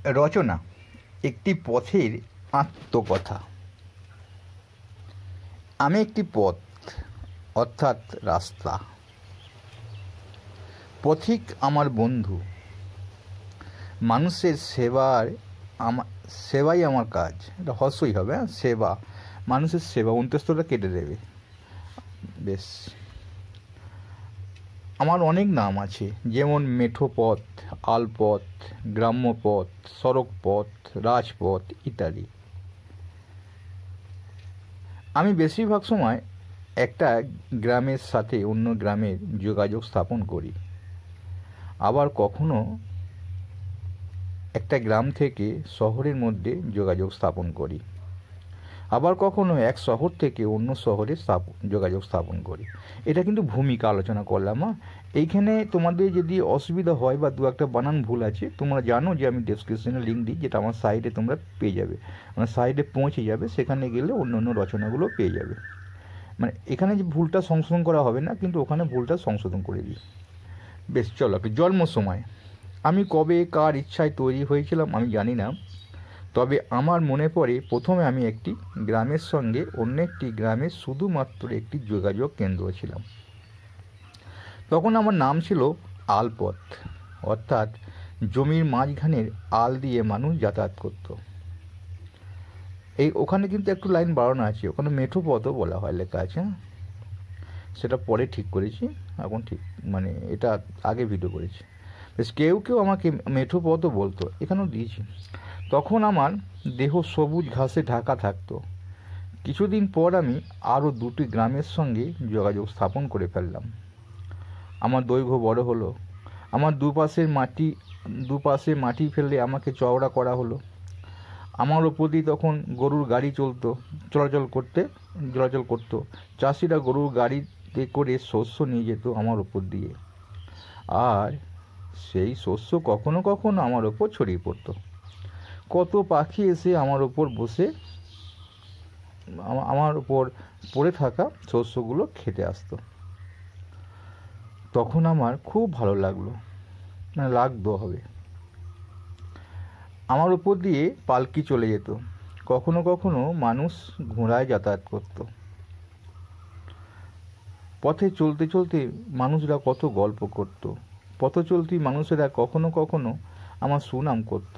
রচনা একটি পথের আত্মকথা। আমি একটি পথ অর্থাৎ রাস্তা। পথিক আমার বন্ধু। মানুষের সেবাই আমার কাজ। এটা হর্ষই হবে, সেবা, মানুষের সেবা। অন্তস্তটা কেটে দেবে। বেশ, আমার অনেক নাম আছে, যেমন মেঠো পথ, আলপথ, গ্রাম্য পথ, সড়ক পথ, রাজপথ ইত্যাদি। আমি বেশিরভাগ সময় একটা গ্রামের সাথে অন্য গ্রামের যোগাযোগ স্থাপন করি। আবার কখনো একটা গ্রাম থেকে শহরের মধ্যে যোগাযোগ স্থাপন করি। আবার কখনো এক শহর থেকে অন্য শহরে যোগাযোগ স্থাপন করি। এটা কিন্তু ভূমিকা আলোচনা করলাম। এইখানে তোমাদের যদি অসুবিধা হয় বা দু একটা বানান ভুল আছে, তোমরা জানো যে আমি ডেসক্রিপশনে লিঙ্ক দিই, যেটা আমার সাইটে তোমরা পেয়ে যাবে। আমার সাইটে পৌঁছে যাবে, সেখানে গেলে অন্য অন্য রচনাগুলো পেয়ে যাবে। মানে এখানে যে ভুলটা সংশোধন করা হবে না, কিন্তু ওখানে ভুলটা সংশোধন করে দিই। বেশ, চলো। জন্ম সময়। আমি কবে কার ইচ্ছায় তৈরি হয়েছিলাম আমি জানি না, তবে আমার মনে পড়ে প্রথমে আমি একটি গ্রামের সঙ্গে অন্য একটি গ্রামের শুধুমাত্র একটি যোগাযোগ কেন্দ্র ছিলাম। তখন আমার নাম ছিল আলপথ, অর্থাৎ জমির মাঝখানের আল দিয়ে মানুষ যাতায়াত করত। ওখানে কিন্তু একটু লাইন বাড়ানো আছে, ওখানে মেঠো পথও বলা হয়, লেখা আছে। সেটা পরে ঠিক করেছি, এখন ঠিক মানে এটা আগে ভিডিও করেছি। বেশ, কেউ কেউ আমাকে মেঠো পথও বলতো, এখানেও দিয়েছি। তখন আমার দেহ সবুজ ঘাসে ঢাকা থাকতো। কিছুদিন পর আমি আরও দুটি গ্রামের সঙ্গে যোগাযোগ স্থাপন করে ফেললাম। আমার দৈর্ঘ্য বড় হলো। আমার দুপাশে মাটি ফেলে আমাকে চওড়া করা হলো। আমার ওপর দিয়ে তখন গরুর গাড়ি চলাচল করতো। চাষিরা গরুর গাড়িতে করে শস্য নিয়ে যেত আমার ওপর দিয়ে, আর সেই শস্য কখনো কখনো আমার ওপর ছড়িয়ে পড়তো। কত পাখি এসে আমার ওপর পড়ে থাকা শস্যগুলো খেতে আসতো। তখন আমার খুব ভালো লাগতো হবে। আমার উপর দিয়ে পালকি চলে যেত। কখনো কখনো মানুষ ঘোড়ায় যাতায়াত করত। পথে চলতে চলতে মানুষরা কত গল্প করত। পথ চলতি মানুষেরা কখনো কখনো আমার সুনাম করত।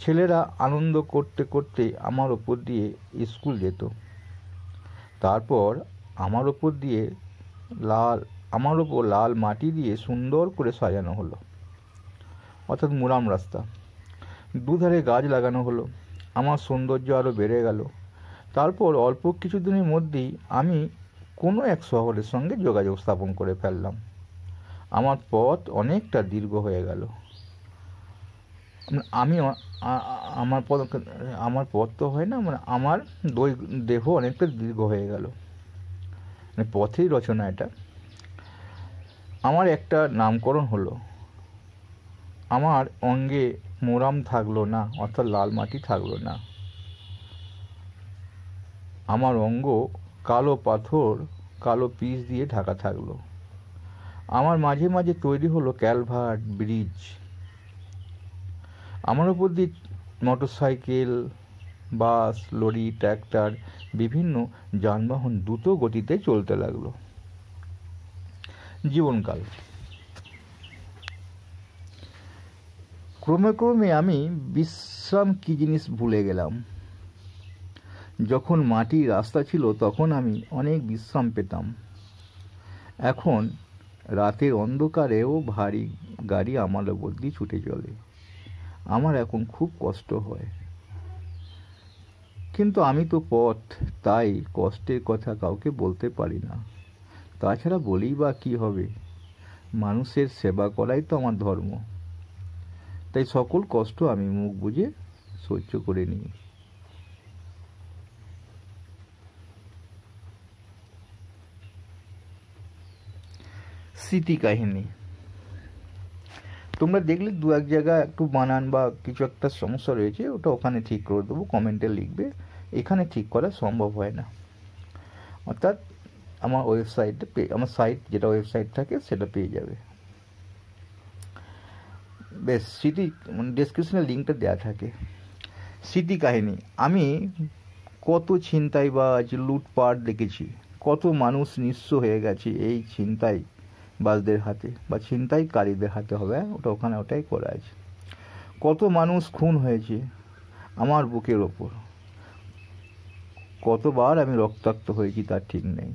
ছেলেরা আনন্দ করতে করতে আমার ওপর দিয়ে স্কুল যেত। তারপর আমার ওপর লাল মাটি দিয়ে সুন্দর করে সাজানো হলো, অর্থাৎ মুরাম রাস্তা। দুধারে গাছ লাগানো হলো। আমার সৌন্দর্য আরও বেড়ে গেল। তারপর অল্প কিছুদিনের মধ্যেই আমি কোনো এক শহরের সঙ্গে যোগাযোগ স্থাপন করে ফেললাম। আমার পথ অনেকটা দীর্ঘ হয়ে গেল। আমার পথ তো হয় না, মানে আমার দেহ অনেকটা দীর্ঘ হয়ে গেল। মানে পথেই রচনা এটা। আমার একটা নামকরণ হলো। আমার অঙ্গে মোরাম থাকলো না, অর্থাৎ লাল মাটি থাকলো না। আমার অঙ্গ কালো পাথর, কালো পিচ দিয়ে ঢাকা থাকলো। আমার মাঝে মাঝে তৈরি হলো ক্যালভার্ট, ব্রিজ। আমার উপর দিয়ে মোটরসাইকেল, বাস, লরি, ট্র্যাক্টর, বিভিন্ন যানবাহন দ্রুত গতিতে চলতে লাগলো। জীবনকাল। ক্রমে ক্রমে আমি বিশ্রাম কি জিনিস ভুলে গেলাম। যখন মাটির রাস্তা ছিল তখন আমি অনেক বিশ্রাম পেতাম। এখন রাতের অন্ধকারেও ভারী গাড়ি আমার ওপর দিয়ে ছুটে চলে। আমার এখন খুব কষ্ট হয়, কিন্তু আমি তো পথ, তাই কষ্টের কথা কাউকে বলতে পারি না। তাছাড়া বলেই বা কী হবে? মানুষের সেবা করাই তো আমার ধর্ম। তাই সকল কষ্ট আমি মুখ বুজে সহ্য করে নিই। স্মৃতি কাহিনী। তোমরা দেখলে দু এক জায়গায় একটু বানান বা কিছু একটা সমস্যা রয়েছে, ওটা ওখানে ঠিক করে দেবো, কমেন্টে লিখবে। এখানে ঠিক করা সম্ভব হয় না। অর্থাৎ আমার ওয়েবসাইটে আমার যেটা ওয়েবসাইট থাকে সেটা পেয়ে যাবে। বেশ স্মৃতি ডেসক্রিপশনে লিঙ্কটা দেওয়া থাকে। স্মৃতি কাহিনী, আমি কত ছিনতাইবাজ লুটপাট দেখেছি, কত মানুষ নিঃস্ব হয়ে গেছে এই ছিনতাইবাজদের হাতে, বা ছিনতাইকারীদের হাতে হবে, ওটাই করা আছে। কত মানুষ খুন হয়েছে আমার বুকের ওপর, কতবার আমি রক্তাক্ত হয়েছি তার ঠিক নেই।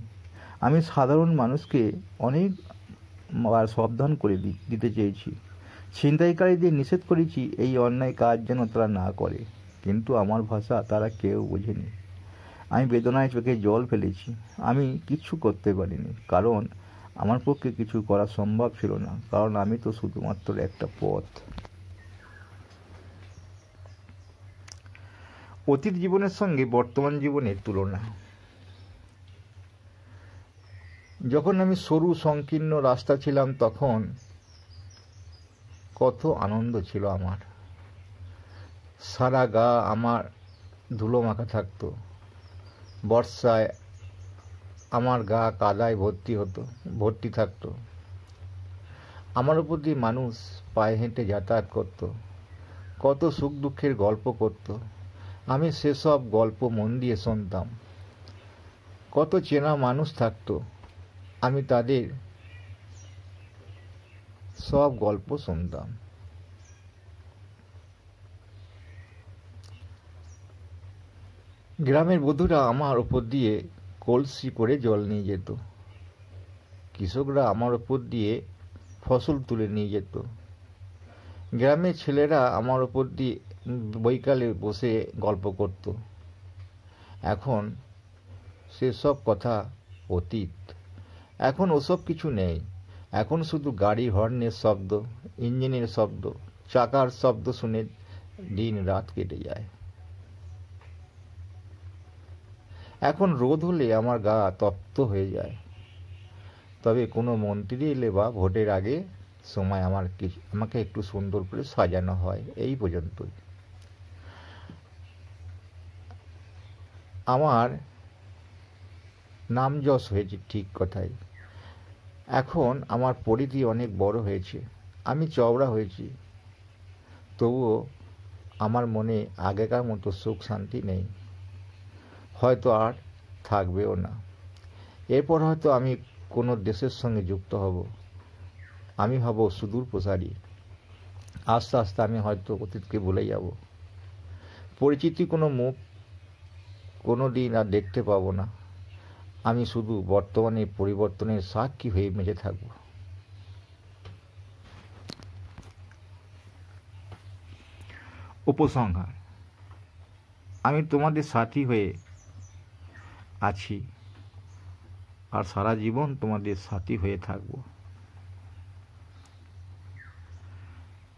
আমি সাধারণ মানুষকে অনেক সাবধান করে দিতে চেয়েছি, ছিনতাইকারীদের নিষেধ করেছি এই অন্যায় কাজ যেন তারা না করে, কিন্তু আমার ভাষা তারা কেউ বোঝেনি। আমি বেদনায় চোখে জল ফেলেছি, আমি কিচ্ছু করতে পারিনি, কারণ আমার পক্ষে কিছু করা সম্ভব ছিল না, কারণ আমি তো শুধুমাত্র একটা পথ। অতীত জীবনের সঙ্গে বর্তমান জীবনের তুলনা। যখন আমি সরু সংকীর্ণ রাস্তা ছিলাম তখন কত আনন্দ ছিল আমার, সারা গা আমার ধুলো মাখা থাকতো, বর্ষায় আমার গা কাদায় ভর্তি থাকতো, আমার উপর দিয়ে মানুষ পায়ে হেঁটে যাতায়াত করত, কত সুখ দুঃখের গল্প করত, আমি সেসব গল্প মন দিয়ে শুনতাম। কত চেনা মানুষ থাকতো, আমি তাদের সব গল্প শুনতাম। গ্রামের বধূরা আমার উপর দিয়ে কলসি করে জল নিয়ে যেত, কৃষকরা আমার উপর দিয়ে ফসল তুলে নিয়ে যেত, গ্রামের ছেলেরা আমার উপর দিয়ে বৈকালে বসে গল্প করত। এখন সেসব কথা অতীত, এখন ওসব কিছু নেই, এখন শুধু গাড়ি হর্নের শব্দ, ইঞ্জিনের শব্দ, চাকার শব্দ শুনে দিন রাত কেটে যায়। এখন রোদ হলে আমার গা তপ্ত হয়ে যায়, তবে কোনো মন্ত্রী এলে বা ভোটের আগে সময় আমাকে একটু সুন্দর করে সাজানো হয়, এই পর্যন্তই। আমার নাম যশ হয়েছে ঠিক কথাই, এখন আমার পরিধি অনেক বড় হয়েছে, আমি চওড়া হয়েছি, তবুও আমার মনে আগেকার মতো সুখ শান্তি নেই, হয়তো আর থাকবেও না। এরপর হয়তো আমি কোনো দেশের সঙ্গে যুক্ত হব, আমি হব সুদূর প্রসারী, আস্তে আস্তে আমি হয়তো অতীতকে ভুলে যাব, পরিচিতি কোনো মুখ কোনো দিন আর দেখতে পাবো না, আমি শুধু বর্তমানে পরিবর্তনের সাক্ষী হয়ে বেঁচে থাকব। উপসংহার, আমি তোমাদের সাথী হয়ে আছি আর সারা জীবন তোমাদের সাথী হয়ে থাকব।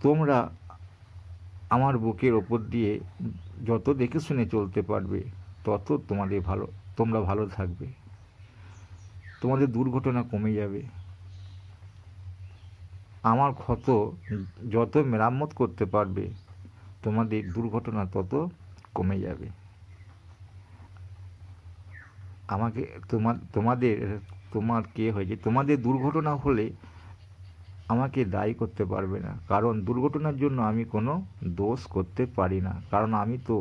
তোমরা আমার বুকের ওপর দিয়ে যত দেখে শুনে চলতে পারবে তত তোমরা ভালো থাকবে, তোমাদের দুর্ঘটনা কমে যাবে, আমার ক্ষত যত মেরামত করতে পারবে তোমাদের দুর্ঘটনা তত কমে যাবে। তোমাদের দুর্ঘটনা হলে আমাকে দায়ী করতে পারবে না, কারণ দুর্ঘটনার জন্য আমি কোনো দোষ করতে পারি না, কারণ আমি তো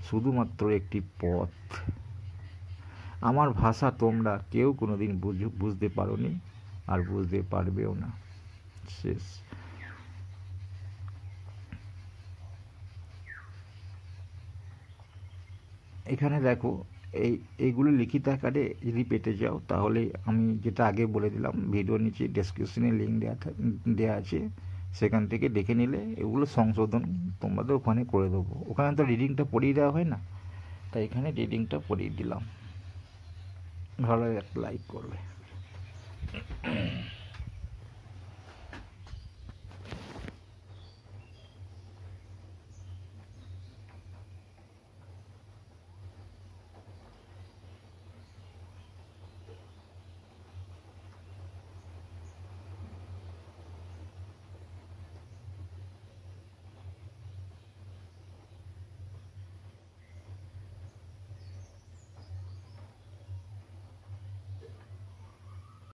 শুধুমাত্র একটি পথ। আমার ভাষা তোমরা কেউ কোনোদিন বুঝতে পারোনি আর বুঝতে পারবেও না। শেষ। এখানে দেখো, এইগুলো লিখিত আকারে যদি পেতে যাও তাহলে আমি যেটা আগে বলে দিলাম, ভিডিও নিচে ডেসক্রিপশনে লিঙ্ক দেওয়া আছে, সেখান থেকে দেখে নিলে এগুলো সংশোধন তোমাদের ওখানে করে দেবো। ওখানে তো রিডিংটা পড়িয়ে দেওয়া হয় না, তাই এখানে রিডিংটা পড়িয়ে দিলাম। ভালো একটা লাইক করবে।